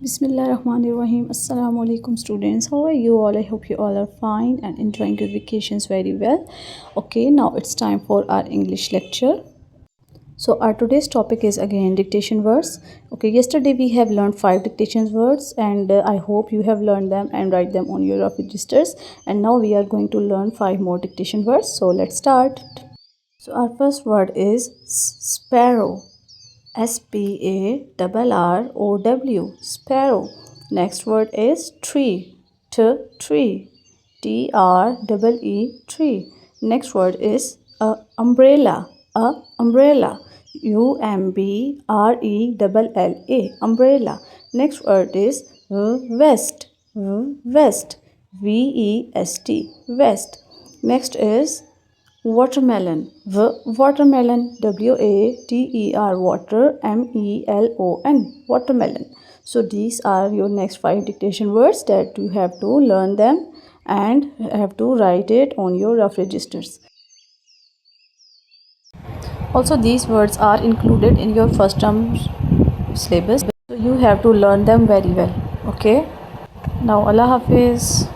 Bismillahirrahmanirrahim. Assalamu alaikum students. How are you all? I hope you all are fine and enjoying your vacations very well. Okay, now it's time for our English lecture. So our today's topic is again dictation words. Okay, yesterday we have learned 5 dictation words and I hope you have learned them and write them on your rough registers. And now we are going to learn 5 more dictation words. So let's start. So our first word is sparrow. SPARROW, sparrow. Next word is tree. Tree. TREE, tree. Next word is umbrella. Umbrella. UMBRELLA, umbrella. Next word is vest. Vest. VEST, vest. Next is watermelon. Watermelon. WATER, water. MELON, watermelon. So these are your next 5 dictation words that you have to learn them and have to write it on your rough registers. Also these words are included in your first term syllabus, so you have to learn them very well. Okay, now Allah Hafiz.